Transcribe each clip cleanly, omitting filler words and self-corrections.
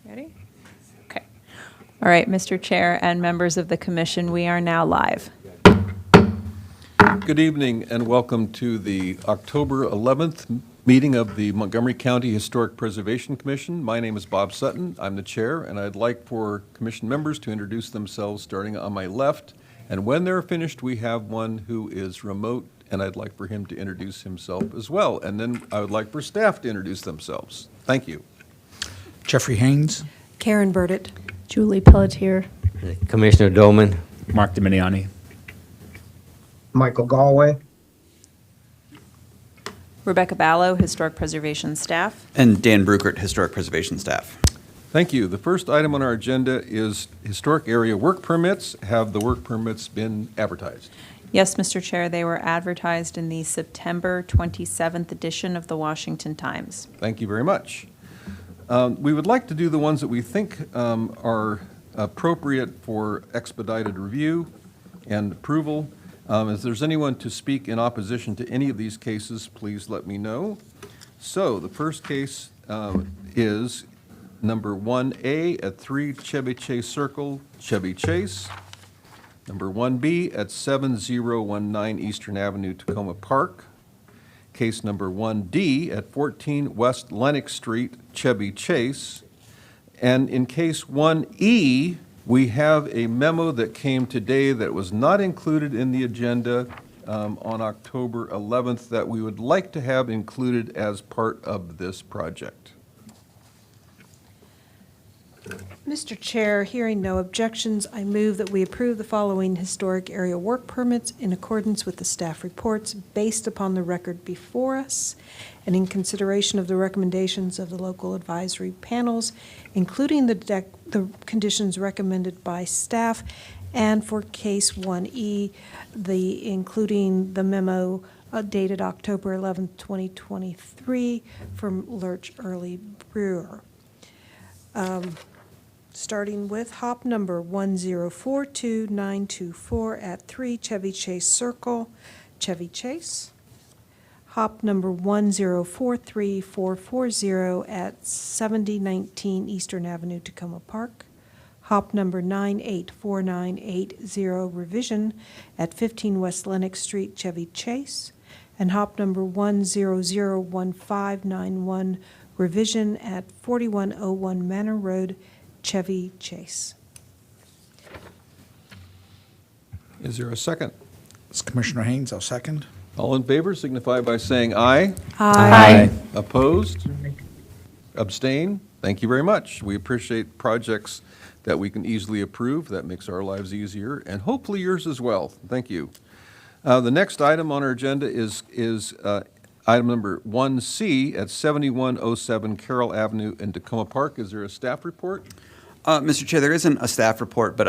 Ready? Okay. All right, Mr. Chair and members of the commission, we are now live. Good evening and welcome to the October 11th meeting of the Montgomery County Historic Preservation Commission. My name is Bob Sutton. I'm the chair, and I'd like for commission members to introduce themselves starting on my left. And when they're finished, we have one who is remote, and I'd like for him to introduce himself as well. And then I would like for staff to introduce themselves. Thank you. Jeffrey Haynes. Karen Burdett. Julie Pelletier. Commissioner Dolman. Mark Dominiani. Michael Galway. Rebecca Ballo, Historic Preservation Staff. And Dan Bruckert, Historic Preservation Staff. Thank you. The first item on our agenda is historic area work permits. Have the work permits been advertised? Yes, Mr. Chair, they were advertised in the September 27th edition of the Washington Times. Thank you very much. We would like to do the ones that we think are appropriate for expedited review and approval. If there's anyone to speak in opposition to any of these cases, please let me know. So the first case is number 1A at 3 Chevy Chase Circle, Chevy Chase. Number 1B at 7019 Eastern Avenue, Tacoma Park. Case number 1D at 14 West Lenox Street, Chevy Chase. And in case 1E, we have a memo that came today that was not included in the agenda on October 11th that we would like to have included as part of this project. Mr. Chair, hearing no objections, I move that we approve the following historic area work permits in accordance with the staff reports based upon the record before us and in consideration of the recommendations of the local advisory panels, including the conditions recommended by staff, and for case 1E, including the memo dated October 11th, 2023 from Lurch Early Brewer. Starting with hop number 1042924 at 3 Chevy Chase Circle, Chevy Chase. Hop number 1043440 at 7019 Eastern Avenue, Tacoma Park. Hop number 984980 revision at 15 West Lenox Street, Chevy Chase. And hop number 1001591 revision at 4101 Manor Road, Chevy Chase. Is there a second? It's Commissioner Haynes. I'll second. All in favor signify by saying aye. Aye. Opposed? Abstain? Thank you very much. We appreciate projects that we can easily approve. That makes our lives easier, and hopefully yours as well. Thank you. The next item on our agenda is item number 1C at 7107 Carroll Avenue in Tacoma Park. Is there a staff report? Mr. Chair, there isn't a staff report, but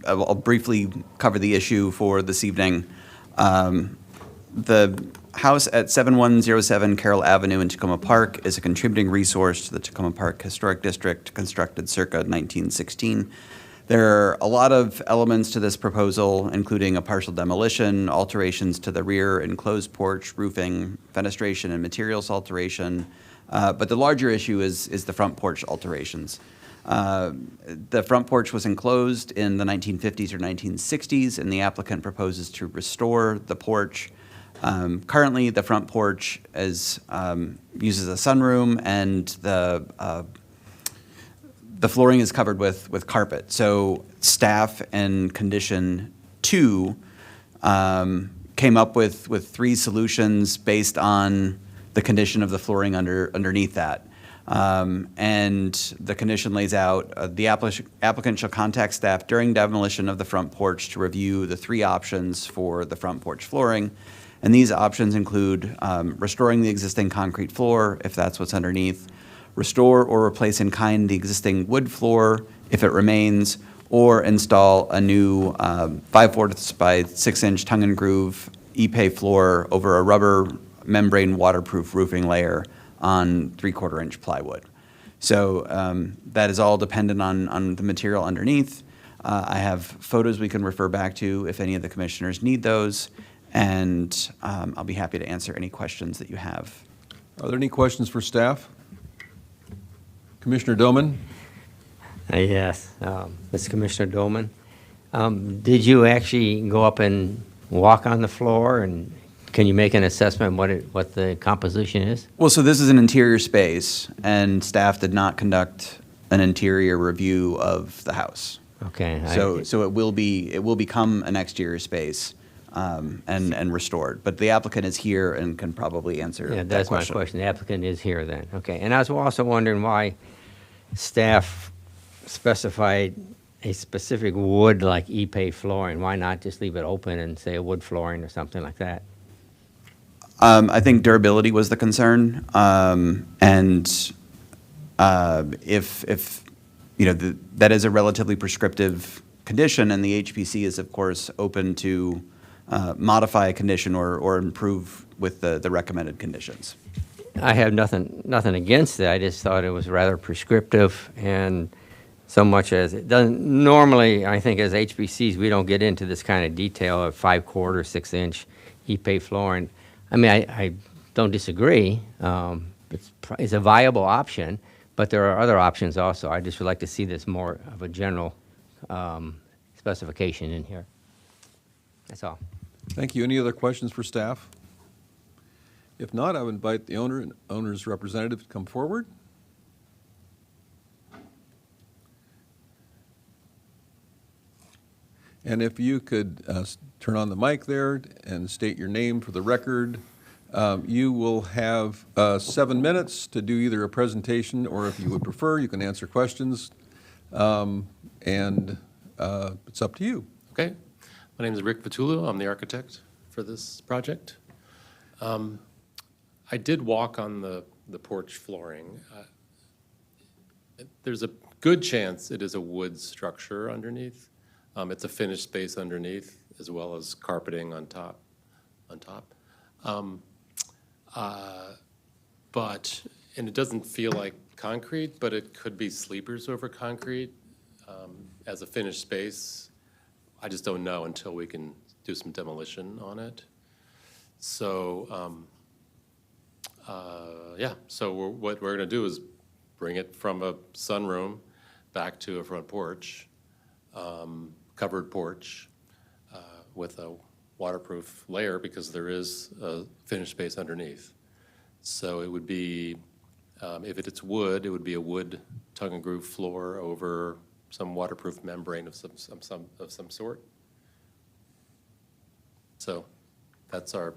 I'll briefly cover the issue for this evening. The house at 7107 Carroll Avenue in Tacoma Park is a contributing resource to the Tacoma Park Historic District, constructed circa 1916. There are a lot of elements to this proposal, including a partial demolition, alterations to the rear enclosed porch, roofing, fenestration, and materials alteration. But the larger issue is the front porch alterations. The front porch was enclosed in the 1950s or 1960s, and the applicant proposes to restore the porch. Currently, the front porch uses a sunroom, and the flooring is covered with carpet. So staff in condition 2 came up with 3 solutions based on the condition of the flooring underneath that. And the condition lays out the applicant shall contact staff during demolition of the front porch to review the 3 options for the front porch flooring. And these options include restoring the existing concrete floor, if that's what's underneath, restore or replace in kind the existing wood floor, if it remains, or install a new 5/4 by 6-inch tongue and groove epay floor over a rubber membrane waterproof roofing layer on 3/4 inch plywood. So that is all dependent on the material underneath. I have photos we can refer back to if any of the commissioners need those, and I'll be happy to answer any questions that you have. Are there any questions for staff? Commissioner Doman? Yes, Mr. Commissioner Dolman. Did you actually go up and walk on the floor, and can you make an assessment what the composition is? Well, so this is an interior space, and staff did not conduct an interior review of the house. Okay. So it will become an exterior space and restored. But the applicant is here and can probably answer Yeah, that that's my question. question. The applicant is here then. Okay. And I was also wondering why staff specified a specific wood like Ipe flooring. Why not just leave it open and say a wood flooring or something like that? I think durability was the concern, and if you know that is a relatively prescriptive condition, and the HPC is of course open to modify a condition or improve with the recommended conditions. I have nothing against it. I just thought it was rather prescriptive, and so much as it doesn't normally, I think as HBCs, we don't get into this kind of detail of 5/4, 6-inch Ipe flooring. I mean, I don't disagree. It's a viable option, but there are other options also. I just would like to see this more of a general specification in here. That's all. Thank you. Any other questions for staff? If not, I would invite the owner and owner's representative to come forward. And if you could turn on the mic there and state your name for the record. You will have 7 minutes to do either a presentation, or if you would prefer, you can answer questions. And it's up to you. Okay. My name is Rick Vitullo. I'm the architect for this project. I did walk on the porch flooring. There's a good chance it is a wood structure underneath. It's a finished space underneath, as well as carpeting on top. And it doesn't feel like concrete, but it could be sleepers over concrete as a finished space. I just don't know until we can do some demolition on it. So, what we're gonna do is bring it from a sunroom back to a front porch, covered porch with a waterproof layer, because there is a finished space underneath. So it would be, if it's wood, it would be a wood tongue and groove floor over some waterproof membrane of some sort. So that's our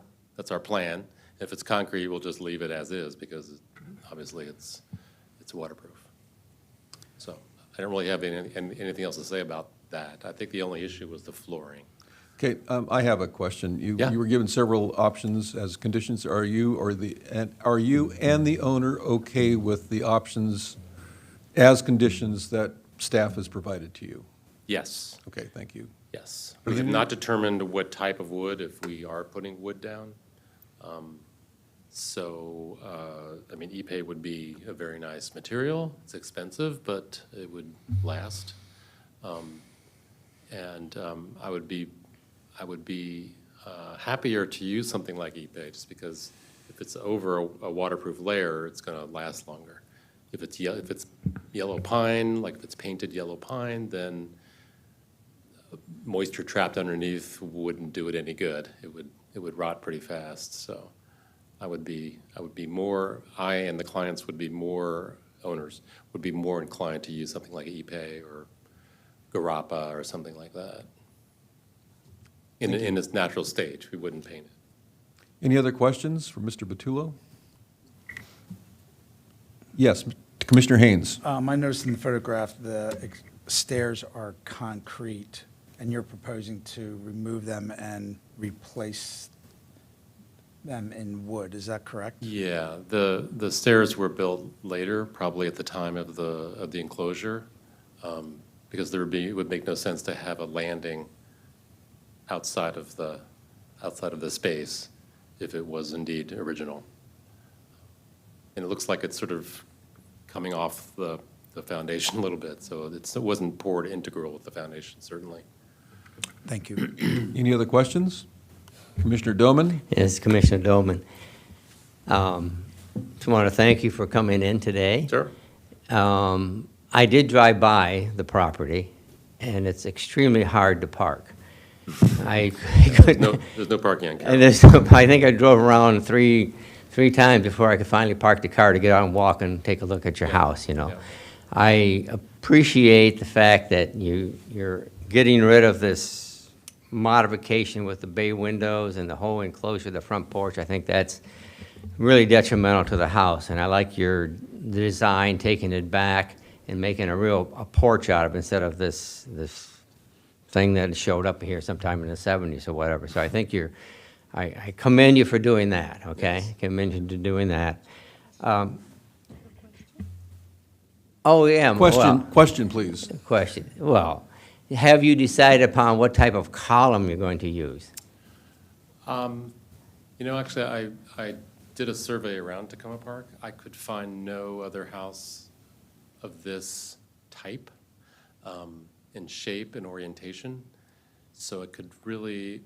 plan. If it's concrete, we'll just leave it as is, because obviously it's waterproof. So I don't really have anything else to say about that. I think the only issue was the flooring. Okay, I have a question. Yeah. You were given several options as conditions. Are you and the owner okay with the options as conditions that staff has provided to you? Yes, Okay, thank you. yes. We have not determined what type of wood, if we are putting wood down. I mean, Ipe would be a very nice material. It's expensive, but it would last. I would be happier to use something like Ipe, just because if it's over a waterproof layer, it's going to last longer. If it's yellow pine, like if it's painted yellow pine, then moisture trapped underneath wouldn't do it any good. It would rot pretty fast. So I and the clients would be more, owners would be more inclined to use something like Ipe or Garapa or something like that. In its natural stage, we wouldn't paint it. Any other questions for Mr. Vitullo? Yes, Commissioner Haynes. I noticed in the photograph the stairs are concrete, and you're proposing to remove them and replace them in wood. Is that correct? Yeah, the stairs were built later, probably at the time of the enclosure, because it would make no sense to have a landing outside of the space if it was indeed original. And it looks like it's sort of coming off the foundation a little bit, so it wasn't poured integral with the foundation, certainly. Thank you. Any other questions? Commissioner Doman? Yes, Commissioner Dolman. Just want to thank you for coming in today. Sure. I did drive by the property, and it's extremely hard to park. I couldn't. There's no parking on And Carroll. I think I drove around three times before I could finally park the car to get out and walk and take a look at your house, you know. Yeah. I appreciate the fact that you're getting rid of this modification with the bay windows and the whole enclosure, the front porch. I think that's really detrimental to the house, and I like your design, taking it back and making a porch out of it instead of this thing that showed up here sometime in the 70s or whatever. So I think I commend you for doing that, okay? Yes. Commend you for doing that. Oh, yeah. Question, please. Question. Well, have you decided upon what type of column you're going to use? Actually, I did a survey around Tacoma Park. I could find no other house of this type in shape and orientation. So it could really,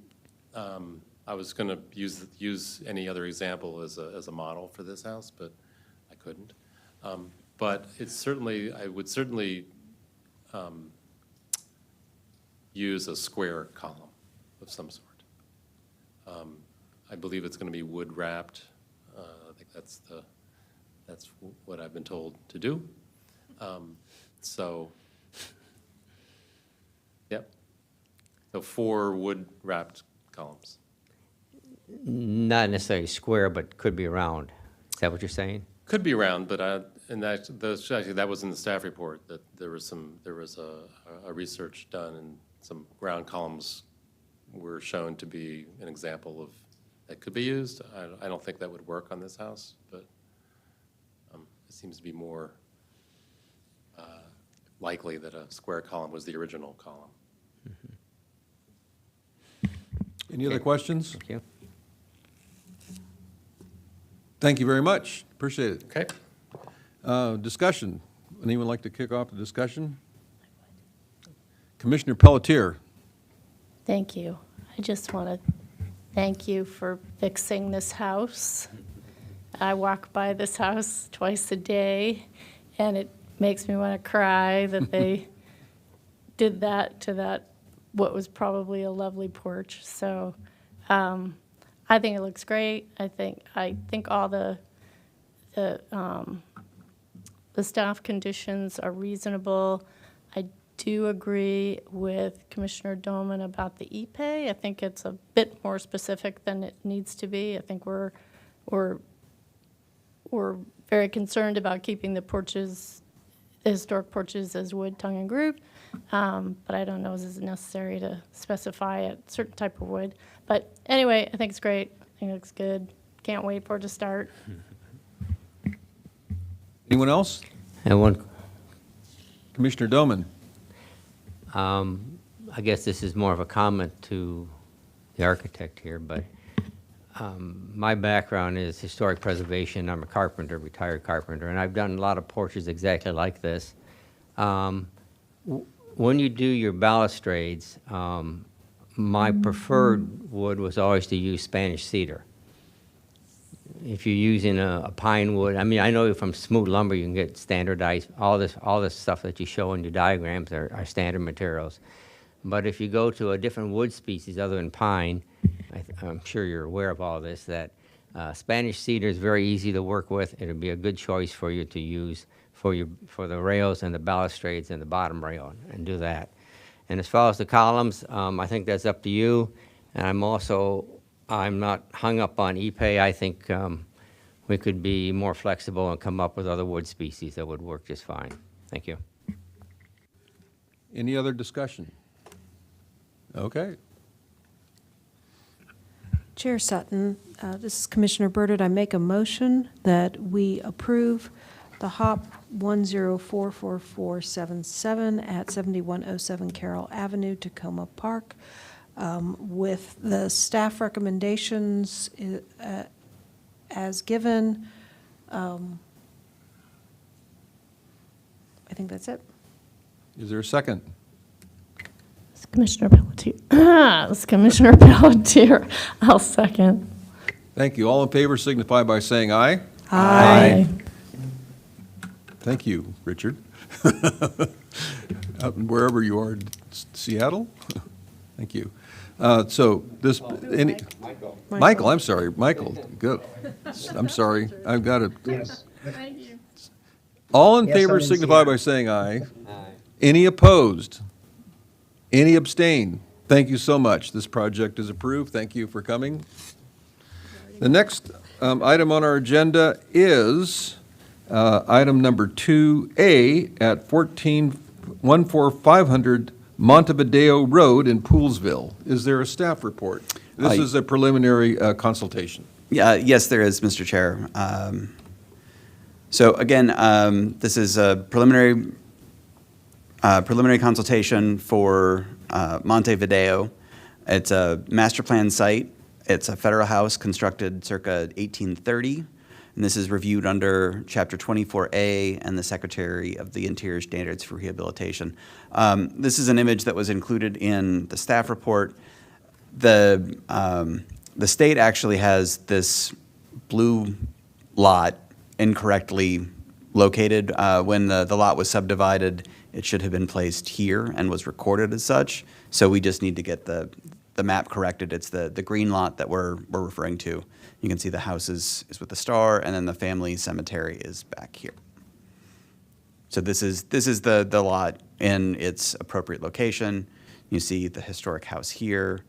I was going to use any other example as a model for this house, but I couldn't. But I would certainly use a square column of some sort. I believe it's going to be wood wrapped. I think that's what I've been told to do. So, yep. So 4 wood wrapped columns. Not necessarily square, but could be round. Is that what you're saying? Could be round, but actually that was in the staff report, that there was a research done, and some round columns were shown to be an example of that could be used. I don't think that would work on this house, but it seems to be more likely that a square column was the original column. Any other questions? Thank you. Thank you very much. Appreciate it. Okay. Discussion. Anyone like to kick off the discussion? Commissioner Pelletier. Thank you. I just want to thank you for fixing this house. I walk by this house twice a day, and it makes me want to cry that they did that to that, what was probably a lovely porch. So I think it looks great. I think all the staff conditions are reasonable. I do agree with Commissioner Doman about the e-pay. I think it's a bit more specific than it needs to be. I think we're very concerned about keeping the porches, the historic porches, as wood, tongue, and groove. But I don't know if it's necessary to specify a certain type of wood. But anyway, I think it's great. I think it looks good. Can't wait for it to start. Anyone else? And one, Commissioner Doman. I guess this is more of a comment to the architect here, but my background is historic preservation. I'm a carpenter, retired carpenter, and I've done a lot of porches exactly like this. When you do your balustrades, my preferred wood was always to use Spanish cedar. If you're using a pine wood, I mean, I know from smooth lumber you can get standardized, all this stuff that you show in your diagrams are standard materials. But if you go to a different wood species other than pine, I'm sure you're aware of all this, that Spanish cedar is very easy to work with. It'll be a good choice for you to use for the rails and the balustrades and the bottom rail, and do that. And as far as the columns, I think that's up to you. And I'm not hung up on e-pay. I think we could be more flexible and come up with other wood species that would work just fine. Thank you. Any other discussion? Okay. Chair Sutton, this is Commissioner Burdett. I make a motion that we approve the HOP 1044477 at 7107 Carroll Avenue, Tacoma Park, with the staff recommendations as given. I think that's it. Is there a second? It's Commissioner Pelletier. It's Commissioner Pelletier. I'll second. Thank you. All in favor signify by saying aye. Aye. Thank you, Richard. Wherever you are, Seattle? Thank you. So this, any, Michael, I'm sorry, Michael, good. I'm sorry, I've got it. Yes. All in Yes, favor I'm in signify Seattle. by saying aye. Any opposed? Any abstain? Thank you so much. This project is approved. Thank you for coming. The next item on our agenda is item number 2A at 14500 Montevideo Road in Poolsville. Is there a staff report? This is a preliminary consultation. Yes, there is, Mr. Chair. So again, this is a preliminary consultation for Montevideo. It's a master plan site. It's a federal house constructed circa 1830, and this is reviewed under Chapter 24A and the Secretary of the Interior Standards for Rehabilitation. This is an image that was included in the staff report. The state actually has this blue lot incorrectly located. When the lot was subdivided, it should have been placed here and was recorded as such. So we just need to get the map corrected. It's the green lot that we're referring to. You can see the house is with the star, and then the family cemetery is back here. So this is the lot in its appropriate location. You see the historic house here.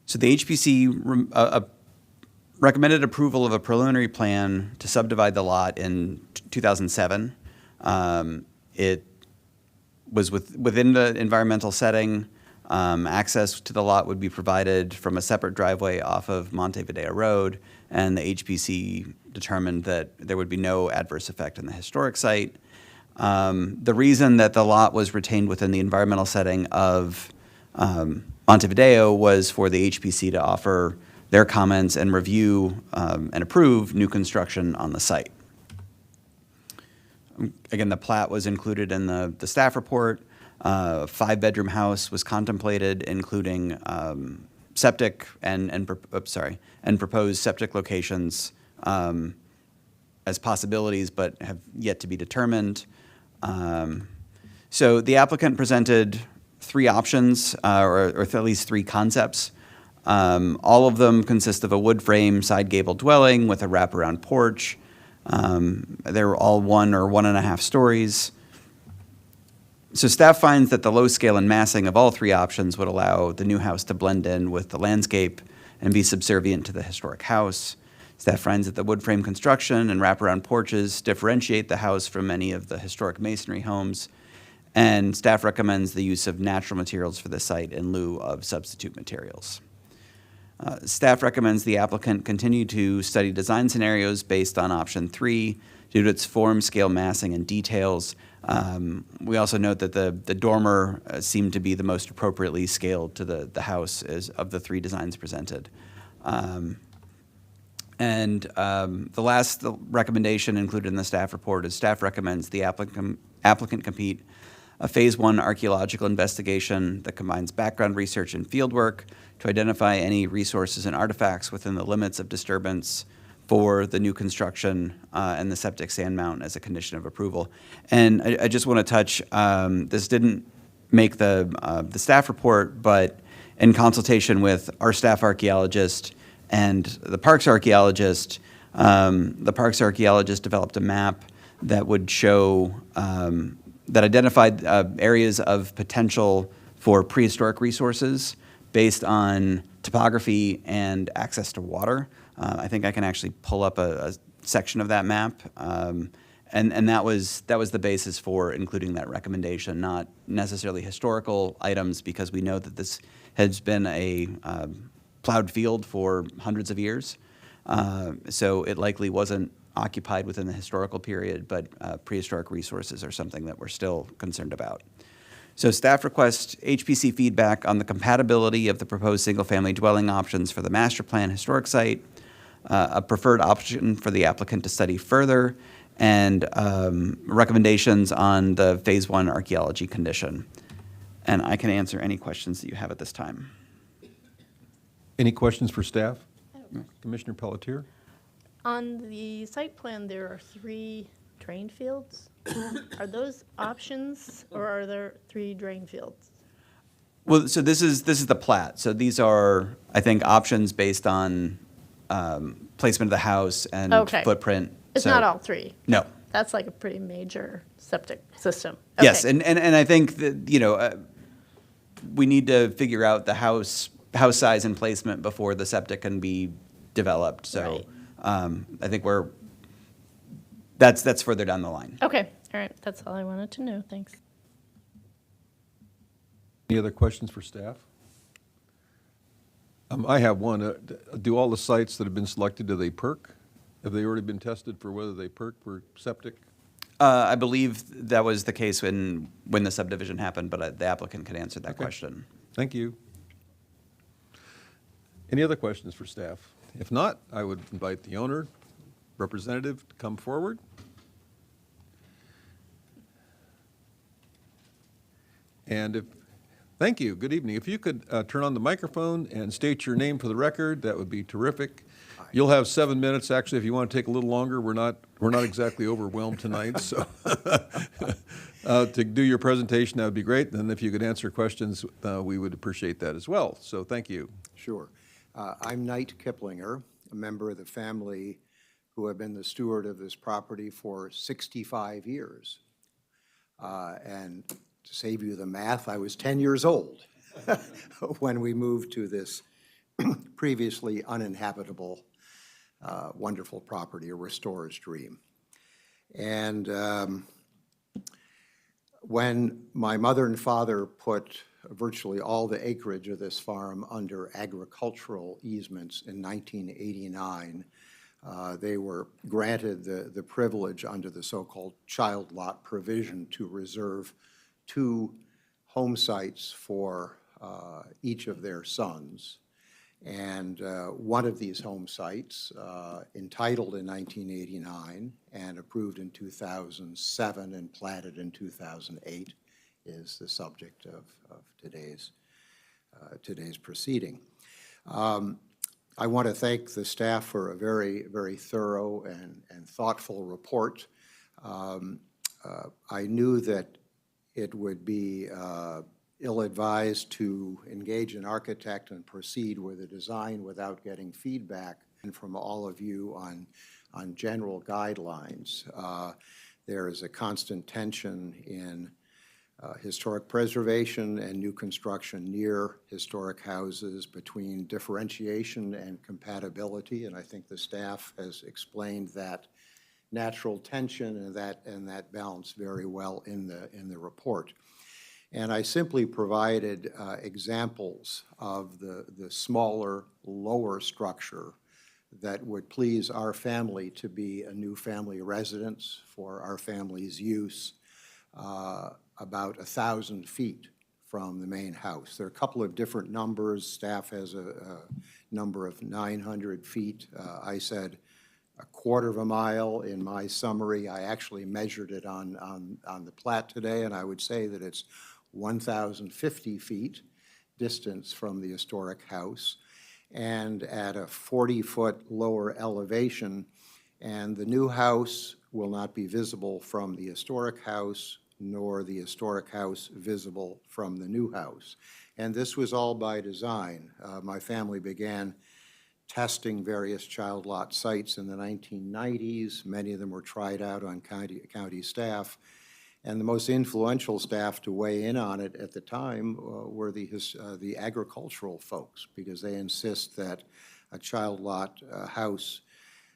So the HPC recommended approval of a preliminary plan to subdivide the lot in 2007. It was within the environmental setting. Access to the lot would be provided from a separate driveway off of Montevideo Road, and the HPC determined that there would be no adverse effect on the historic site. The reason that the lot was retained within the environmental setting of Montevideo was for the HPC to offer their comments and review and approve new construction on the site. Again, the plat was included in the staff report. 5-bedroom house was contemplated, including septic and proposed septic locations as possibilities, but have yet to be determined. So the applicant presented 3 options, or at least 3 concepts. All of them consist of a wood frame side gable dwelling with a wraparound porch. They were all 1 or 1.5 stories. So staff finds that the low scale and massing of all 3 options would allow the new house to blend in with the landscape and be subservient to the historic house. Staff finds that the wood frame construction and wraparound porches differentiate the house from many of the historic masonry homes, and staff recommends the use of natural materials for the site in lieu of substitute materials. Staff recommends the applicant continue to study design scenarios based on option 3 due to its form, scale, massing, and details. We also note that the dormer seemed to be the most appropriately scaled to the house of the 3 designs presented. The last recommendation included in the staff report is staff recommends the applicant complete a phase 1 archaeological investigation that combines background research and fieldwork to identify any resources and artifacts within the limits of disturbance for the new construction and the septic sand mound as a condition of approval. And I just want to touch, this didn't make the staff report, but in consultation with our staff archaeologist and the parks archaeologist developed a map that would show, that identified areas of potential for prehistoric resources based on topography and access to water. I think I can actually pull up a section of that map. And that was the basis for including that recommendation, not necessarily historical items, because we know that this has been a plowed field for hundreds of years. So it likely wasn't occupied within the historical period, but prehistoric resources are something that we're still concerned about. So staff requests HPC feedback on the compatibility of the proposed single-family dwelling options for the master plan historic site, a preferred option for the applicant to study further, and recommendations on the phase 1 archaeology condition. And I can answer any questions that you have at this time. Any questions for staff? Commissioner Pelletier? On the site plan, there are 3 drain fields. Are those options, or are there 3 drain fields? Well, so this is the plat. So these are, I think, options based on placement of the house and Okay. footprint. It's So- not all 3. No. That's like a pretty major septic system. Yes, Okay. and I think that, we need to figure out the house size and placement before the septic can be developed. So Right. I think that's further down the line. Okay, all right, that's all I wanted to know, thanks. Any other questions for staff? I have one. Do all the sites that have been selected, do they perk? Have they already been tested for whether they perk for septic? I believe that was the case when the subdivision happened, but the applicant can answer that Okay. question. Thank you. Any other questions for staff? If not, I would invite the owner, representative, to come forward. Thank you, good evening. If you could turn on the microphone and state your name for the record, that would be terrific. You'll have 7 minutes, actually, if you want to take a little longer. We're not exactly overwhelmed tonight, so to do your presentation, that would be great. And if you could answer questions, we would appreciate that as well. So thank you. Sure. I'm Knight Kiplinger, a member of the family who have been the steward of this property for 65 years. And to save you the math, I was 10 years old when we moved to this previously uninhabitable, wonderful property, a restorer's dream. And when my mother and father put virtually all the acreage of this farm under agricultural easements in 1989, they were granted the privilege under the so-called child lot provision to reserve 2 home sites for each of their sons. And one of these home sites, entitled in 1989 and approved in 2007 and platted in 2008, is the subject of today's proceeding. I want to thank the staff for a very, very thorough and thoughtful report. I knew that it would be ill-advised to engage an architect and proceed with a design without getting feedback from all of you on general guidelines. There is a constant tension in historic preservation and new construction near historic houses between differentiation and compatibility, and I think the staff has explained that natural tension and that balance very well in the report. And I simply provided examples of the smaller, lower structure that would please our family to be a new family residence for our family's use, about 1,000 feet from the main house. There are a couple of different numbers. Staff has a number of 900 feet. I said a quarter of a mile in my summary. I actually measured it on the plat today, and I would say that it's 1,050 feet distance from the historic house, and at a 40-foot lower elevation. And the new house will not be visible from the historic house, nor the historic house visible from the new house. And this was all by design. My family began testing various child lot sites in the 1990s. Many of them were tried out on county staff. And the most influential staff to weigh in on it at the time were the agricultural folks, because they insist that a child lot house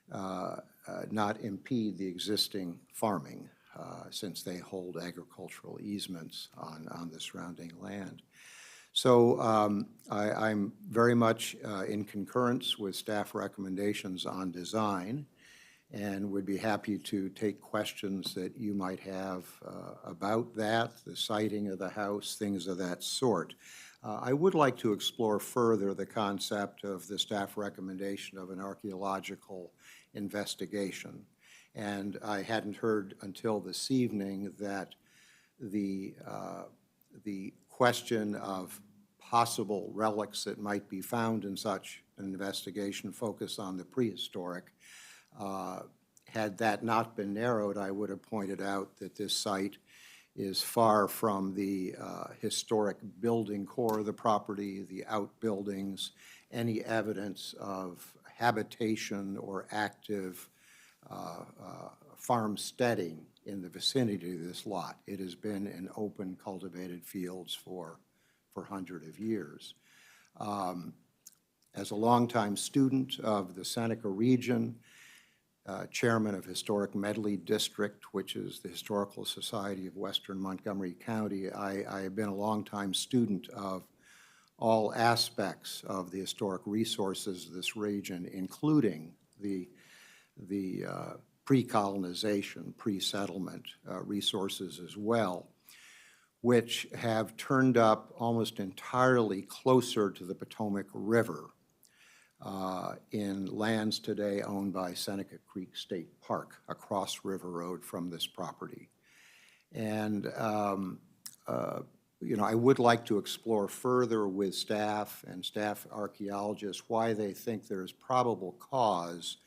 not impede the existing farming, since they hold agricultural easements on the surrounding land. So I'm very much in concurrence with staff recommendations on design, and would be happy to take questions that you might have about that, the siting of the house, things of that sort. I would like to explore further the concept of the staff recommendation of an archaeological investigation. And I hadn't heard until this evening that the question of possible relics that might be found in such an investigation focus on the prehistoric. Had that not been narrowed, I would have pointed out that this site is far from the historic building core of the property, the outbuildings, any evidence of habitation or active farmsteading in the vicinity of this lot. It has been in open cultivated fields for hundreds of years. As a longtime student of the Seneca region, chairman of Historic Medley District, which is the Historical Society of Western Montgomery County, I have been a longtime student of all aspects of the historic resources of this region, including the pre-colonization, pre-settlement resources as well, which have turned up almost entirely closer to the Potomac River in lands today owned by Seneca Creek State Park across River Road from this property. And, you know, I would like to explore further with staff and staff archaeologists why they think there's probable cause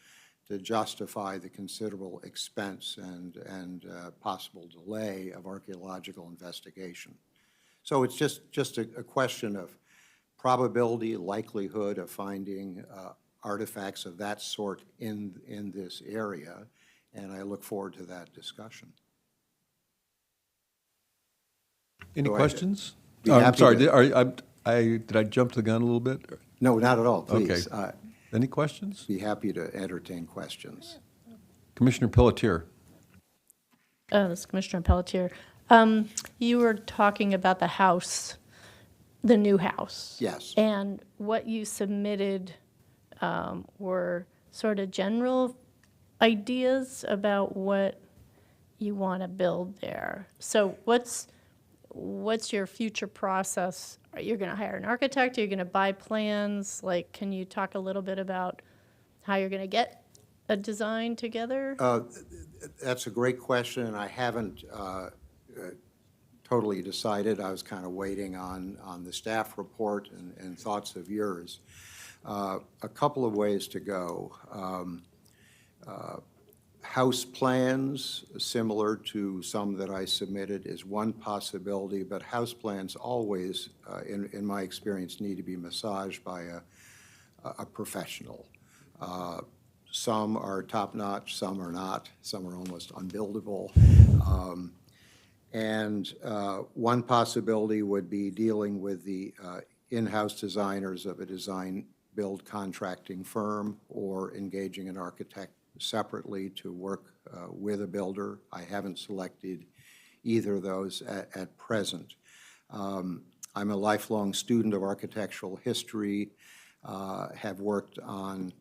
to justify the considerable expense and possible delay of archaeological investigation. So it's just a question of probability, likelihood of finding artifacts of that sort in this area, and I look forward to that discussion. Any Go ahead. questions? Be I'm happy sorry, to- did I jump the gun a little bit? No, not at all, please. Okay. Any questions? Be happy to entertain questions. Commissioner Pelletier. This is Commissioner Pelletier. You were talking about the house, the new house. Yes. And what you submitted were sort of general ideas about what you want to build there. So what's your future process? Are you going to hire an architect? Are you going to buy plans? Like, can you talk a little bit about how you're going to get a design together? That's a great question, and I haven't totally decided. I was kind of waiting on the staff report and thoughts of yours. A couple of ways to go. House plans, similar to some that I submitted, is one possibility, but house plans always, in my experience, need to be massaged by a professional. Some are top-notch, some are not, some are almost unbuildable. One possibility would be dealing with the in-house designers of a design-build contracting firm or engaging an architect separately to work with a builder. I haven't selected either of those at present. I'm a lifelong student of architectural history, have worked on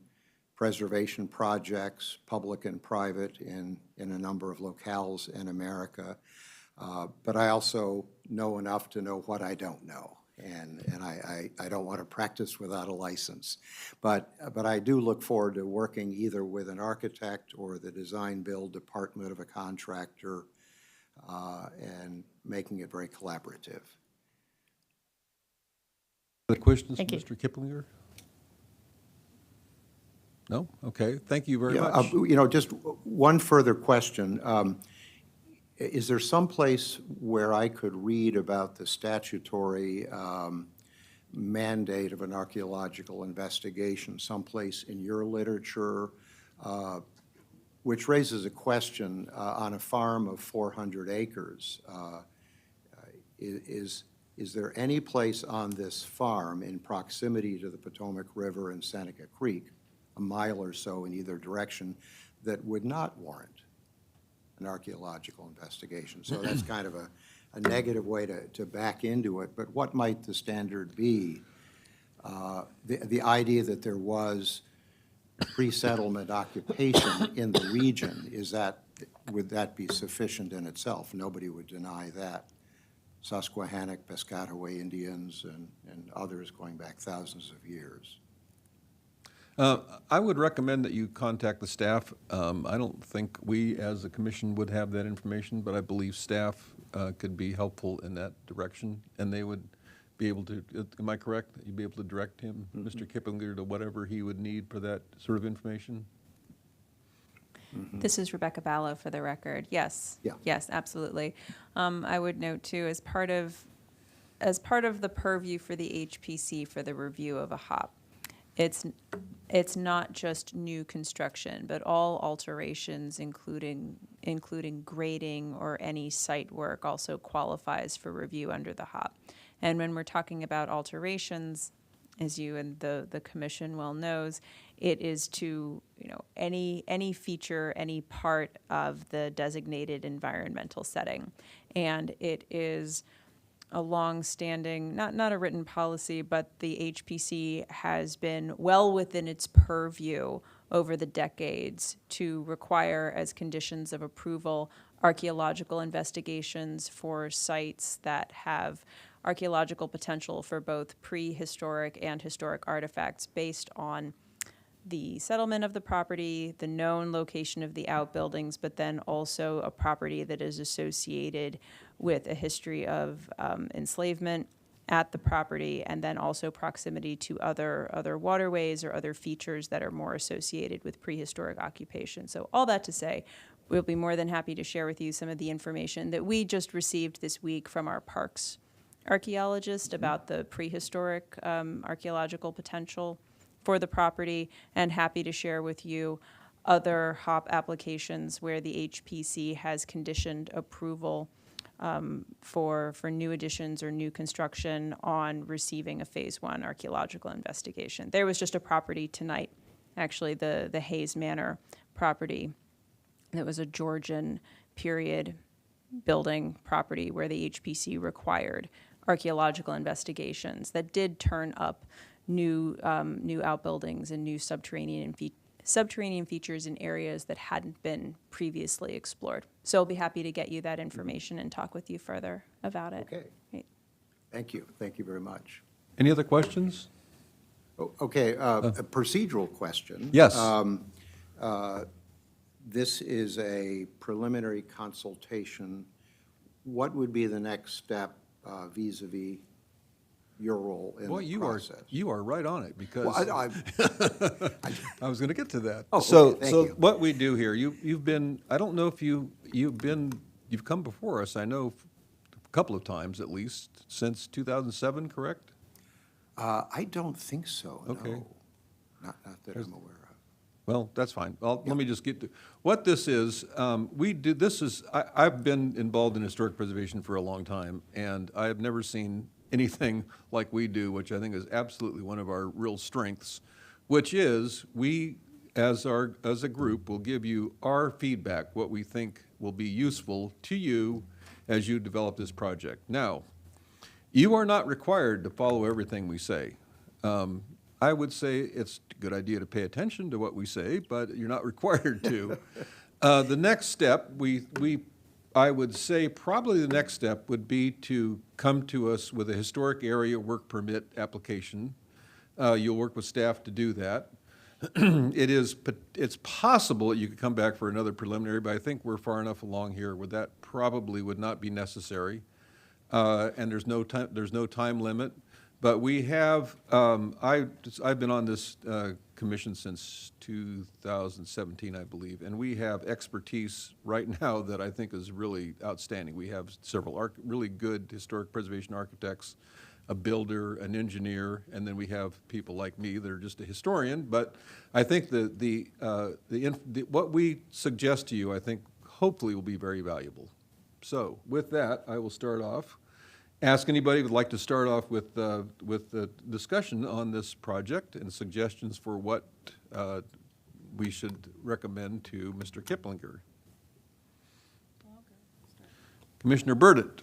preservation projects, public and private, in a number of locales in America. But I also know enough to know what I don't know. And I don't want to practice without a license. But I do look forward to working either with an architect or the design-build department of a contractor and making it very collaborative. Other questions, Thank you. Mr. Kiplinger? No? Okay, thank you very Yeah, much. you know, just one further question. Is there some place where I could read about the statutory mandate of an archaeological investigation, someplace in your literature, which raises a question on a farm of 400 acres? Is there any place on this farm in proximity to the Potomac River and Seneca Creek, a mile or so in either direction, that would not warrant an archaeological investigation? So that's kind of a negative way to back into it, but what might the standard be? The idea that there was pre-settlement occupation in the region, would that be sufficient in itself? Nobody would deny that. Susquehannock, Piscataway Indians, and others going back thousands of years. I would recommend that you contact the staff. I don't think we, as a commission, would have that information, but I believe staff could be helpful in that direction, and they would be able to, am I correct? You'd be able to direct him, Mr. Kiplinger, to whatever he would need for that sort of information? This is Rebecca Ballo for the record. Yes. Yeah. Yes, absolutely. I would note too, as part of the purview for the HPC for the review of a HOP, it's not just new construction, but all alterations, including grading or any site work, also qualifies for review under the HOP. And when we're talking about alterations, as you and the commission well knows, it is to, any feature, any part of the designated environmental setting. And it is a long-standing, not a written policy, but the HPC has been well within its purview over the decades to require as conditions of approval archaeological investigations for sites that have archaeological potential for both prehistoric and historic artifacts based on the settlement of the property, the known location of the outbuildings, but then also a property that is associated with a history of enslavement at the property, and then also proximity to other waterways or other features that are more associated with prehistoric occupation. So all that to say, we'll be more than happy to share with you some of the information that we just received this week from our parks archaeologist about the prehistoric archaeological potential for the property, and happy to share with you other HOP applications where the HPC has conditioned approval for new additions or new construction on receiving a Phase 1 archaeological investigation. There was just a property tonight, actually the Hayes Manor property, that was a Georgian period building property where the HPC required archaeological investigations that did turn up new outbuildings and new subterranean features in areas that hadn't been previously explored. So I'll be happy to get you that information and talk with you further about it. Okay. Great. Thank you. Thank you very much. Any other questions? Okay, a procedural question. Yes. This is a preliminary consultation. What would be the next step vis-à-vis your role in the process? You are right on it, because Well, I was going to get to that. Oh, So, okay, thank so you. what we do here, you've been, I don't know if you've come before us, I know a couple of times at least, since 2007, correct? I don't think so, Okay. no. Not that I'm aware of. Well, that's fine. Well, let me just get to, what this is, I've been involved in historic preservation for a long time, and I have never seen anything like we do, which I think is absolutely one of our real strengths, which is we, as a group, will give you our feedback, what we think will be useful to you as you develop this project. Now, you are not required to follow everything we say. I would say it's a good idea to pay attention to what we say, but you're not required to. The next step, I would say probably the next step would be to come to us with a historic area work permit application. You'll work with staff to do that. It's possible that you could come back for another preliminary, but I think we're far enough along here where that probably would not be necessary. And there's no time limit. But we have, I've been on this commission since 2017, I believe, and we have expertise right now that I think is really outstanding. We have several really good historic preservation architects, a builder, an engineer, and then we have people like me that are just a historian. But I think what we suggest to you, I think, hopefully will be very valuable. So with that, I will start off. Ask anybody who would like to start off with the discussion on this project and suggestions for what we should recommend to Mr. Kiplinger. Commissioner Burdett.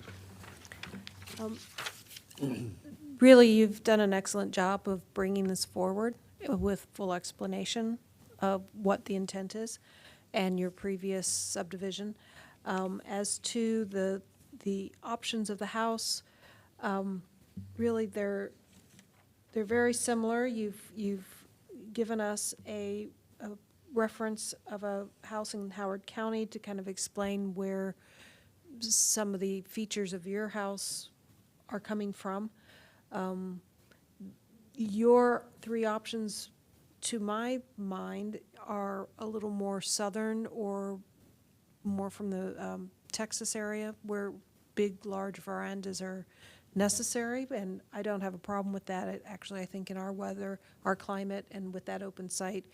Really, you've done an excellent job of bringing this forward with full explanation of what the intent is and your previous subdivision. As to the options of the house, really they're very similar. You've given us a reference of a house in Howard County to kind of explain where some of the features of your house are coming from. Your three options to my mind, are a little more southern or more from the Texas area where big, large verandas are necessary, and I don't have a problem with that. Actually, I think in our weather, our climate, and with that open site,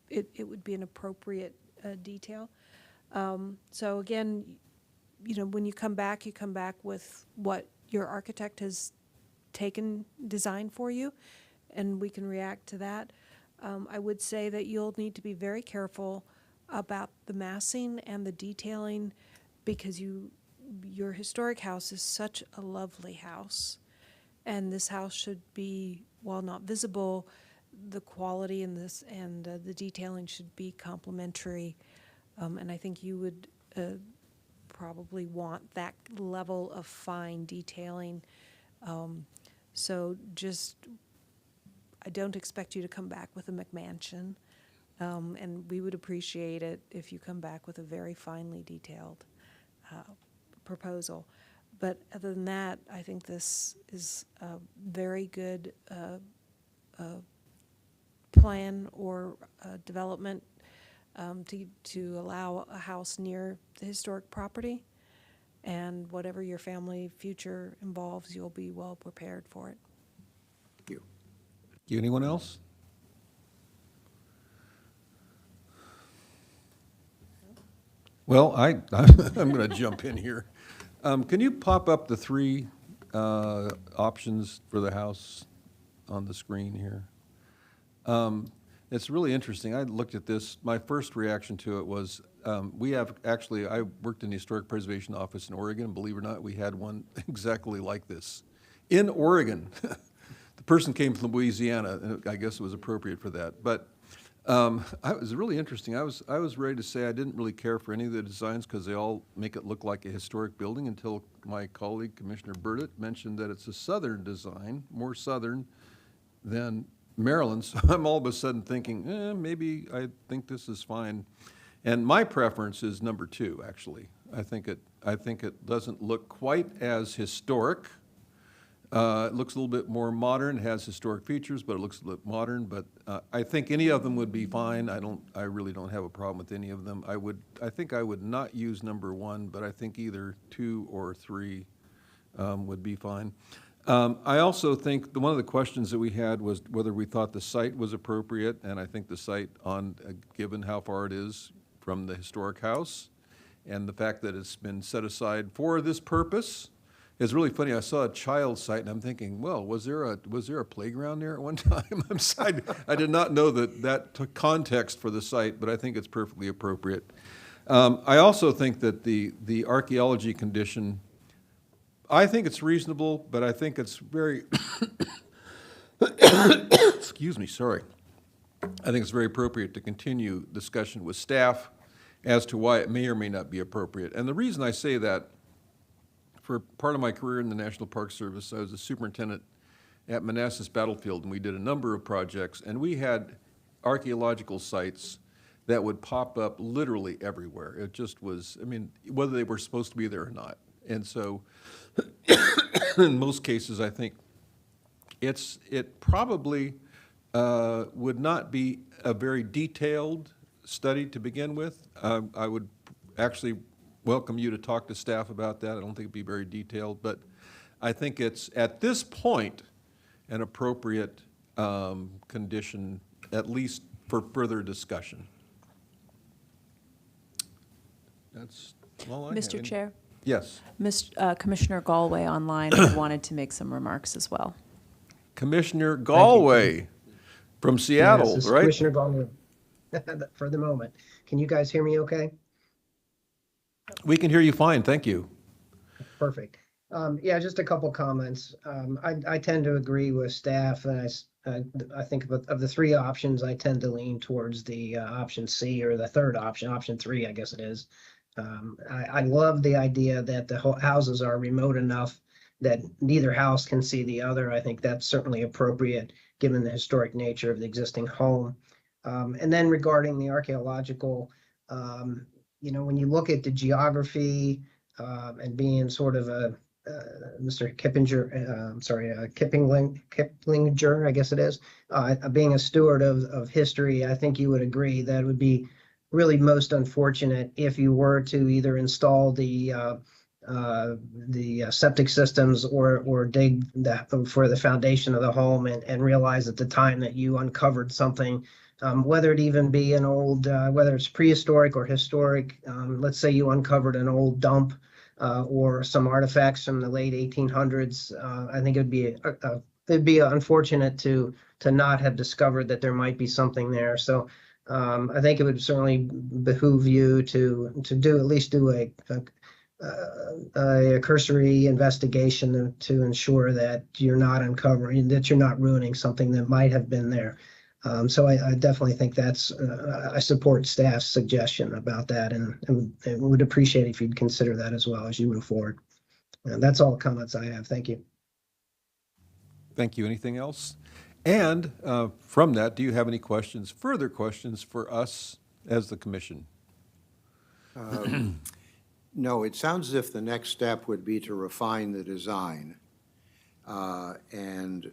it would be an appropriate detail. So again, when you come back with what your architect has designed for you, and we can react to that. I would say that you'll need to be very careful about the massing and the detailing, because your historic house is such a lovely house, and this house should be, while not visible, the quality and the detailing should be complementary, and I think you would probably want that level of fine detailing. So I don't expect you to come back with a McMansion, and we would appreciate it if you come back with a very finely detailed proposal. But other than that, I think this is a very good plan or development to allow a house near the historic property. And whatever your family future involves, you'll be well prepared for it. Thank you. Anyone else? Well, I'm going to jump in here. Can you pop up the three options for the house on the screen here? It's really interesting. I looked at this. My first reaction to it was, I worked in the Historic Preservation Office in Oregon. Believe it or not, we had one exactly like this in Oregon. The person came from Louisiana, and I guess it was appropriate for that. But it was really interesting. I was ready to say I didn't really care for any of the designs because they all make it look like a historic building, until my colleague, Commissioner Burdett, mentioned that it's a southern design, more southern than Maryland. So I'm all of a sudden thinking, maybe I think this is fine. And my preference is number 2, actually. I think it doesn't look quite as historic. It looks a little bit more modern. It has historic features, but it looks a little bit modern. But I think any of them would be fine. I really don't have a problem with any of them. I think I would not use number 1, but I think either 2 or 3 would be fine. I also think one of the questions that we had was whether we thought the site was appropriate, and I think the site, given how far it is from the historic house, and the fact that it's been set aside for this purpose. It's really funny. I saw a child site, and I'm thinking, well, was there a playground there at one time? I did not know that took context for the site, but I think it's perfectly appropriate. I also think that the archaeology condition, I think it's reasonable, but I think it's very, excuse me, sorry. I think it's very appropriate to continue discussion with staff as to why it may or may not be appropriate. And the reason I say that, for part of my career in the National Park Service, I was a superintendent at Manassas Battlefield, and we did a number of projects, and we had archaeological sites that would pop up literally everywhere. It just was, whether they were supposed to be there or not. And so, in most cases, I think it probably would not be a very detailed study to begin with. I would actually welcome you to talk to staff about that. I don't think it'd be very detailed, but I think it's, at this point, an appropriate condition, at least for further discussion. That's all I have. Mr. Chair, Yes. Commissioner Galway online had wanted to make some remarks as well. Commissioner Galway from Seattle, Yes, this is right? Commissioner Galway for the moment. Can you guys hear me okay? We can hear you fine, thank you. Perfect. Yeah, just a couple comments. I tend to agree with staff, and I think of the 3 options, I tend to lean towards the option C, or the third option 3, I guess it is. I love the idea that the houses are remote enough that neither house can see the other. I think that's certainly appropriate given the historic nature of the existing home. And then regarding the archaeological, when you look at the geography and being sort of Mr. Kiplinger, I guess it is, being a steward of history, I think you would agree that it would be really most unfortunate if you were to either install the septic systems or dig that for the foundation of the home and realize at the time that you uncovered something, whether it even be an old, whether it's prehistoric or historic, let's say you uncovered an old dump or some artifacts from the late 1800s. I think it'd be unfortunate to not have discovered that there might be something there. So I think it would certainly behoove you to do at least do a cursory investigation to ensure that you're not uncovering, that you're not ruining something that might have been there. So I definitely think that's, I support staff's suggestion about that and would appreciate if you'd consider that as well as you move forward. That's all the comments I have. Thank you. Thank you. Anything else? And from that, do you have any questions, further questions for us as the commission? No, it sounds as if the next step would be to refine the design and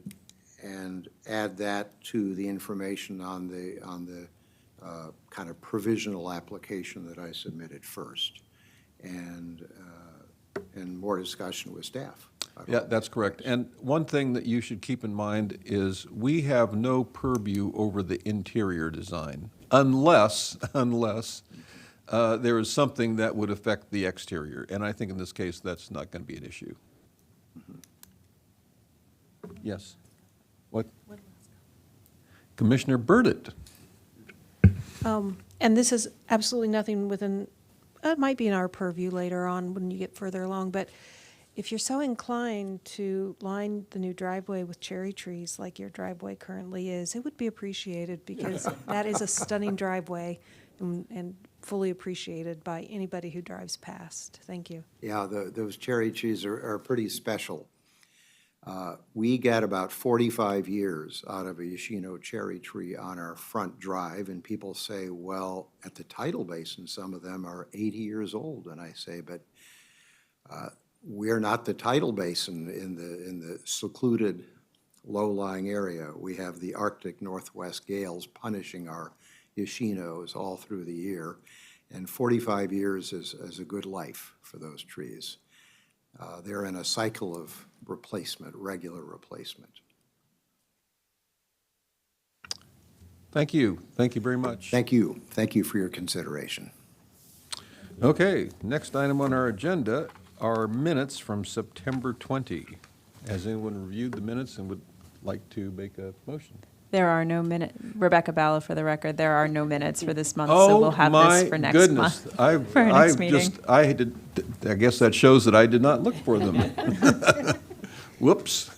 add that to the information on the kind of provisional application that I submitted first, and more discussion with staff. Yeah, that's correct. And one thing that you should keep in mind is we have no purview over the interior design unless there is something that would affect the exterior. And I think in this case, that's not going to be an issue. Yes. What? Commissioner Burdett. And this is absolutely nothing within, it might be in our purview later on when you get further along, but if you're so inclined to line the new driveway with cherry trees like your driveway currently is, it would be appreciated because that is a stunning driveway and fully appreciated by anybody who drives past. Thank you. Yeah, those cherry trees are pretty special. We get about 45 years out of a Yoshino cherry tree on our front drive, and people say, well, at the tidal basin, some of them are 80 years old. And I say, but we're not the tidal basin in the secluded, low-lying area. We have the Arctic Northwest gales punishing our Yoshinos all through the year, and 45 years is a good life for those trees. They're in a cycle of replacement, regular replacement. Thank you. Thank you very much. Thank you. Thank you for your consideration. Okay, next item on our agenda are minutes from September 20. Has anyone reviewed the minutes and would like to make a motion? There are no minutes. Rebecca Balla, for the record, there are no minutes for this month, so we'll have this for next month. For our next meeting. I guess that shows that I did not look for them. Whoops.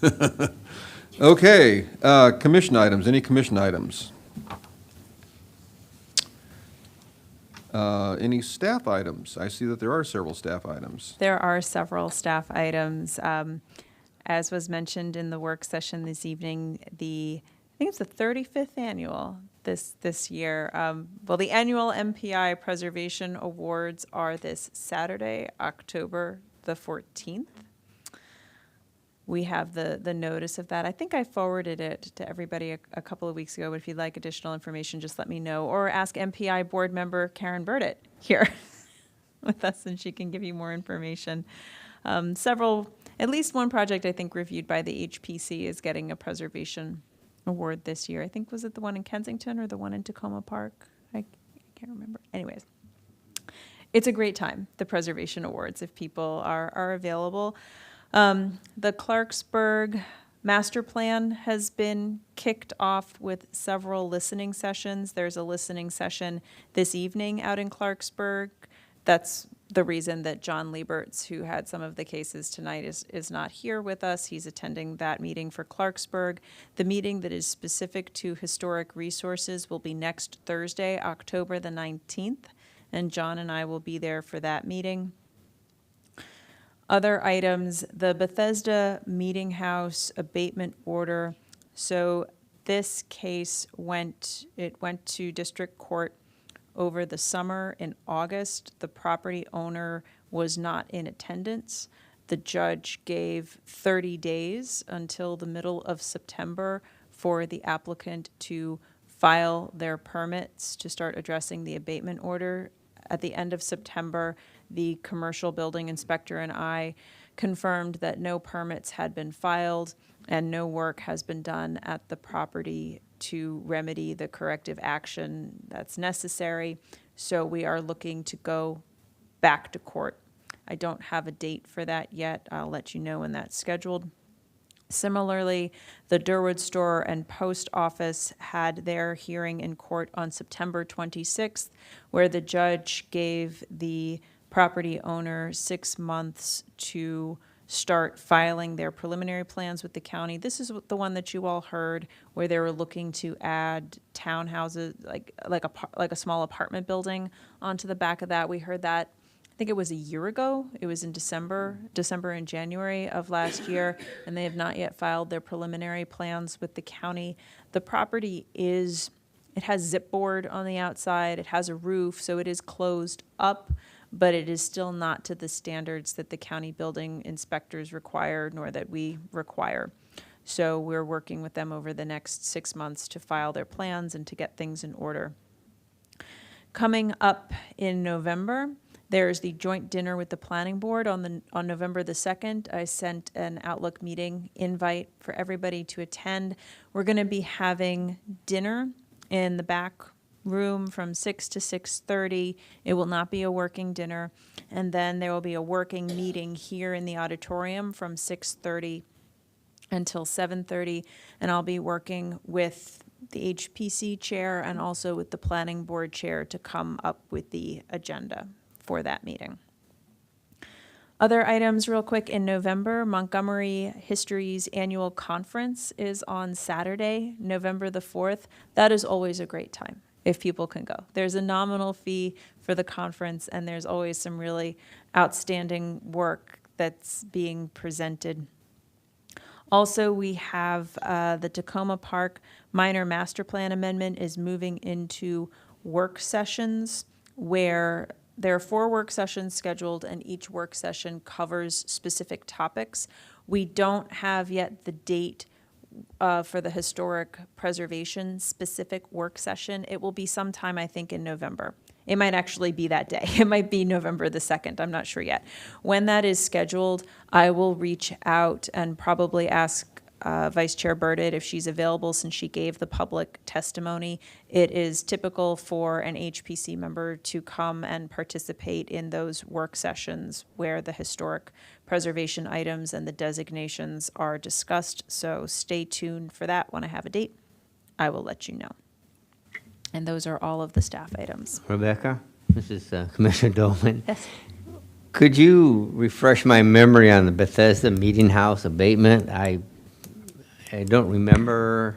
Okay, commission items. Any commission items? Any staff items? I see that there are several staff items. There are several staff items. As was mentioned in the work session this evening, I think it's the 35th annual this year. Well, the annual MPI Preservation Awards are this Saturday, October the 14th. We have the notice of that. I think I forwarded it to everybody a couple of weeks ago, but if you'd like additional information, just let me know. Or ask MPI board member Karen Burdett here with us, and she can give you more information. At least one project I think reviewed by the HPC is getting a preservation award this year. I think, was it the one in Kensington or the one in Tacoma Park? I can't remember. Anyways, it's a great time, the preservation awards, if people are available. The Clarksburg master plan has been kicked off with several listening sessions. There's a listening session this evening out in Clarksburg. That's the reason that John Lieberts, who had some of the cases tonight, is not here with us. He's attending that meeting for Clarksburg. The meeting that is specific to historic resources will be next Thursday, October the 19th, and John and I will be there for that meeting. Other items, the Bethesda Meeting House abatement order. So this case went to district court over the summer in August. The property owner was not in attendance. The judge gave 30 days until the middle of September for the applicant to file their permits to start addressing the abatement order. At the end of September, the commercial building inspector and I confirmed that no permits had been filed and no work has been done at the property to remedy the corrective action that's necessary. So we are looking to go back to court. I don't have a date for that yet. I'll let you know when that's scheduled. Similarly, the Durwood Store and Post Office had their hearing in court on September 26th, where the judge gave the property owner 6 months to start filing their preliminary plans with the county. This is the one that you all heard, where they were looking to add townhouses, like a small apartment building onto the back of that. We heard that, I think it was a year ago. It was in December and January of last year, and they have not yet filed their preliminary plans with the county. The property it has zip board on the outside, it has a roof, so it is closed up, but it is still not to the standards that the county building inspectors require, nor that we require. So we're working with them over the next 6 months to file their plans and to get things in order. Coming up in November, there's the joint dinner with the planning board on November the 2nd. I sent an Outlook meeting invite for everybody to attend. We're going to be having dinner in the back room from 6 to 6:30. It will not be a working dinner. And then there will be a working meeting here in the auditorium from 6:30 until 7:30. And I'll be working with the HPC chair and also with the planning board chair to come up with the agenda for that meeting. Other items real quick. In November, Montgomery History's annual conference is on Saturday, November the 4th. That is always a great time if people can go. There's a nominal fee for the conference, and there's always some really outstanding work that's being presented. Also, we have the Tacoma Park Minor Master Plan Amendment is moving into work sessions, where there are 4 work sessions scheduled, and each work session covers specific topics. We don't have yet the date for the historic preservation specific work session. It will be sometime, I think, in November. It might actually be that day. It might be November the 2nd. I'm not sure yet. When that is scheduled, I will reach out and probably ask Vice Chair Burdett if she's available, since she gave the public testimony. It is typical for an HPC member to come and participate in those work sessions where the historic preservation items and the designations are discussed. So stay tuned for that. When I have a date, I will let you know. And those are all of the staff items. Rebecca, this is Commissioner Dolan. Yes. Could you refresh my memory on the Bethesda Meeting House abatement? I don't remember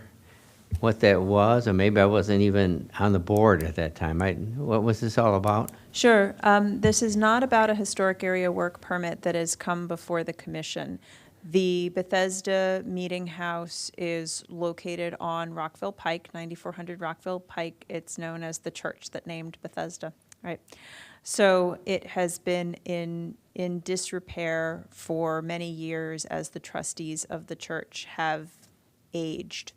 what that was, or maybe I wasn't even on the board at that time. What was this all about? Sure. This is not about a historic area work permit that has come before the commission. The Bethesda Meeting House is located on Rockville Pike, 9400 Rockville Pike. It's known as the church that named Bethesda, right? So it has been in disrepair for many years as the trustees of the church have aged.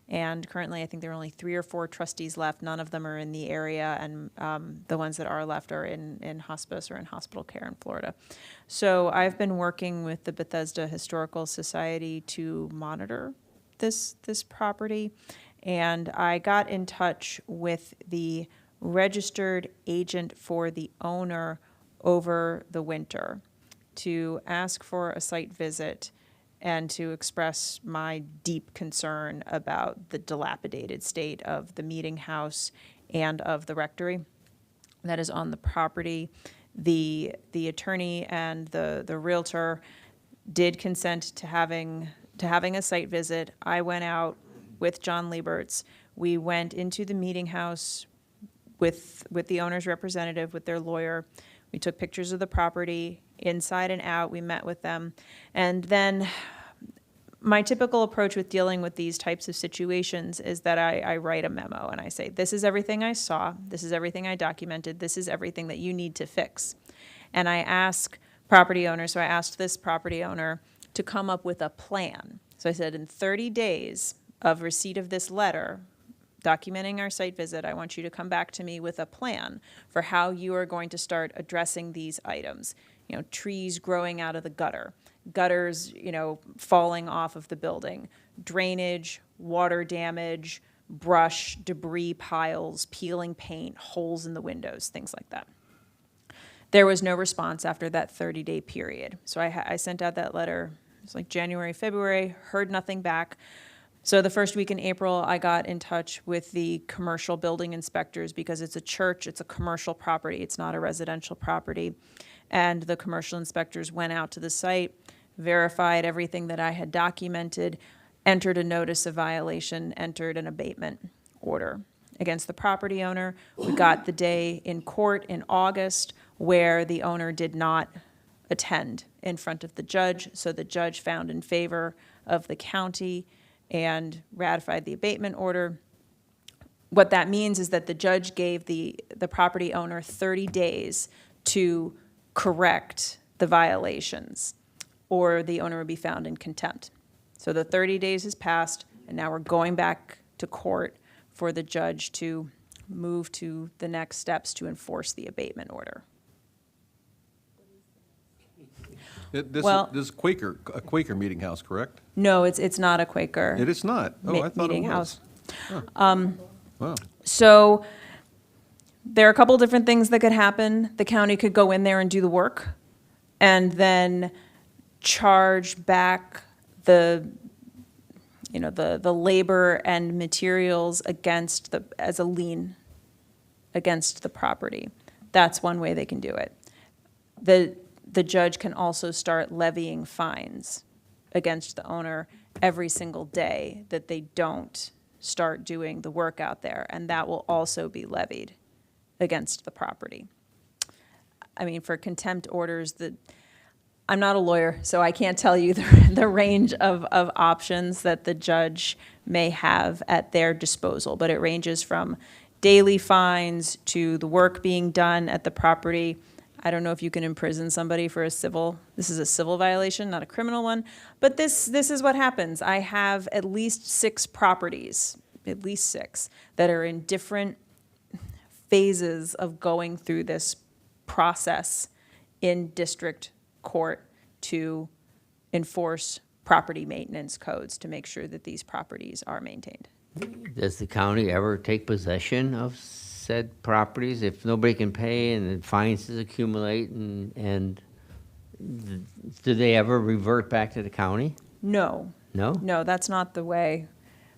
And currently, I think there are only 3 or 4 trustees left. None of them are in the area, and the ones that are left are in hospice or in hospital care in Florida. So I've been working with the Bethesda Historical Society to monitor this property, and I got in touch with the registered agent for the owner over the winter to ask for a site visit and to express my deep concern about the dilapidated state of the meeting house and of the rectory that is on the property. The attorney and the realtor did consent to having a site visit. I went out with John Lieberts. We went into the meeting house with the owner's representative, with their lawyer. We took pictures of the property inside and out. We met with them. And then my typical approach with dealing with these types of situations is that I write a memo and I say, this is everything I saw, this is everything I documented, this is everything that you need to fix. And I ask property owner, so I asked this property owner to come up with a plan. So I said, in 30 days of receipt of this letter, documenting our site visit, I want you to come back to me with a plan for how you are going to start addressing these items. You know, trees growing out of the gutters, you know, falling off of the building, drainage, water damage, brush, debris piles, peeling paint, holes in the windows, things like that. There was no response after that 30-day period. So I sent out that letter, it was like January, February, heard nothing back. So the first week in April, I got in touch with the commercial building inspectors because it's a church, it's a commercial property, it's not a residential property. And the commercial inspectors went out to the site, verified everything that I had documented, entered a notice of violation, entered an abatement order against the property owner. We got the day in court in August where the owner did not attend in front of the judge, so the judge found in favor of the county and ratified the abatement order. What that means is that the judge gave the property owner 30 days to correct the violations, or the owner would be found in contempt. So the 30 days has passed, and now we're going back to court for the judge to move to the next steps to enforce the abatement order. This Well- is Quaker, a Quaker meeting house, correct? No, it's not a Quaker. It is not. Oh, I thought it Meeting was. house. Wow. So there are a couple different things that could happen. The county could go in there and do the work and then charge back the labor and materials as a lien against the property. That's one way they can do it. The judge can also start levying fines against the owner every single day that they don't start doing the work out there, and that will also be levied against the property. I mean, for contempt orders, I'm not a lawyer, so I can't tell you the range of options that the judge may have at their disposal, but it ranges from daily fines to the work being done at the property. I don't know if you can imprison somebody for this is a civil violation, not a criminal one, but this is what happens. I have at least 6 properties, that are in different phases of going through this process in district court to enforce property maintenance codes to make sure that these properties are maintained. Does the county ever take possession of said properties if nobody can pay and the fines accumulate and do they ever revert back to the county? No. No? No, that's not the way.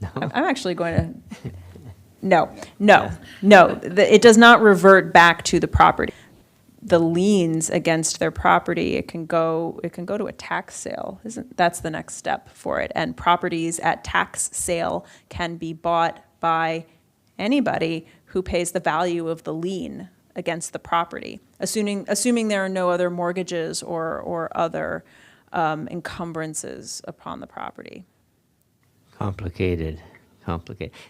No? I'm actually going to, no. It does not revert back to the property. The liens against their property, it can go to a tax sale. That's the next step for it. And properties at tax sale can be bought by anybody who pays the value of the lien against the property, assuming there are no other mortgages or other encumbrances upon the properry. Complicated.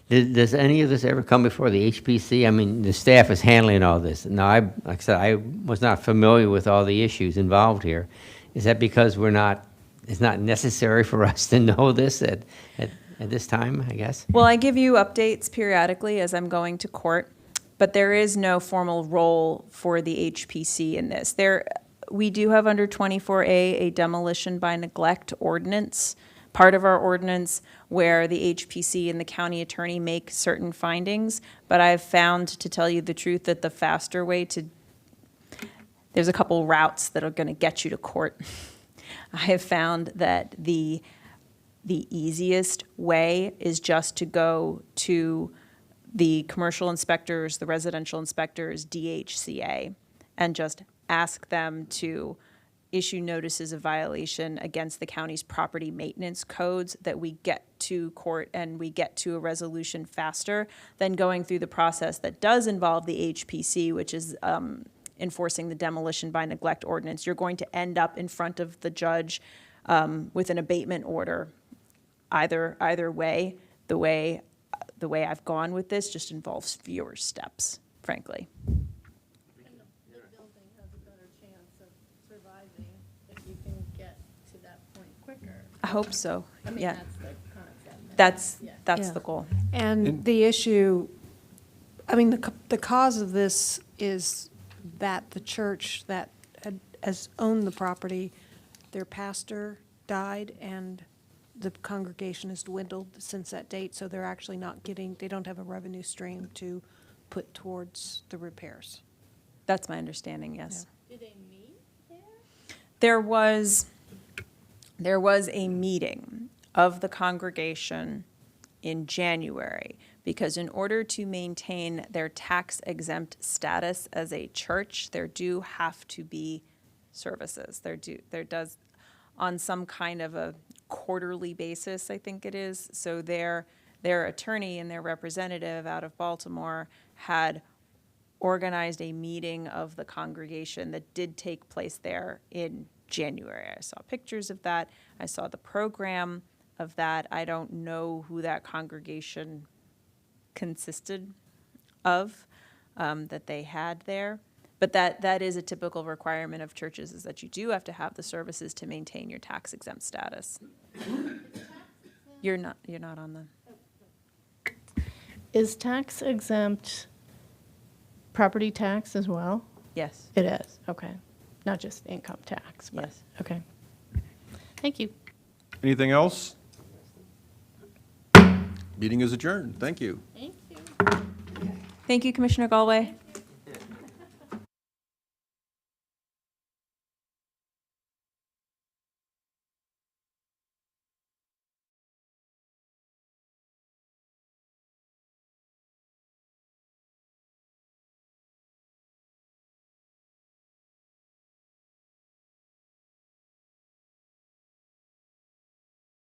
Does any of this ever come before the HPC? I mean, the staff is handling all this. Now, like I said, I was not familiar with all the issues involved here. Is that because it's not necessary for us to know this at this time, I guess? Well, I give you updates periodically as I'm going to court, but there is no formal role for the HPC in this. We do have under 24A a demolition by neglect ordinance, part of our ordinance where the HPC and the county attorney make certain findings, but I've found, to tell you the truth, that the faster way there's a couple routes that are going to get you to court. I have found that the easiest way is just to go to the commercial inspectors, the residential inspectors, DHCA, and just ask them to issue notices of violation against the county's property maintenance codes, that we get to court and we get to a resolution faster than going through the process that does involve the HPC, which is enforcing the demolition by neglect ordinance. You're going to end up in front of the judge with an abatement order. Either way, the way I've gone with this just involves fewer steps, frankly. The building has a better chance of surviving hope so, I mean, yeah. that's the concept. That's Yeah. the goal. And the issue, I mean, the cause of this is that the church that has owned the property, their pastor died, and the congregation has dwindled since that date, so they're actually not getting, they don't have a revenue stream to put towards the repairs. That's my understanding, yes. Do they meet there? There was a meeting of the congregation in January, because in order to maintain their tax exempt status as a church, there do have to be services. There does, on some kind of a quarterly basis, I think it is. So their attorney and their representative out of Baltimore had organized a meeting of the congregation that did take place there in January. I saw pictures of that. I saw the program of that. I don't know who that congregation consisted of, that they had there. But that is a typical requirement of churches, is that you do have to have the services to maintain your tax exempt status. You're not on the, Is tax exempt property tax as well? yes. It is, okay. Not just income tax, but, Yes. okay. Thank you. Anything else? Meeting is adjourned. Thank you. Thank you. Thank you, Commissioner Galway.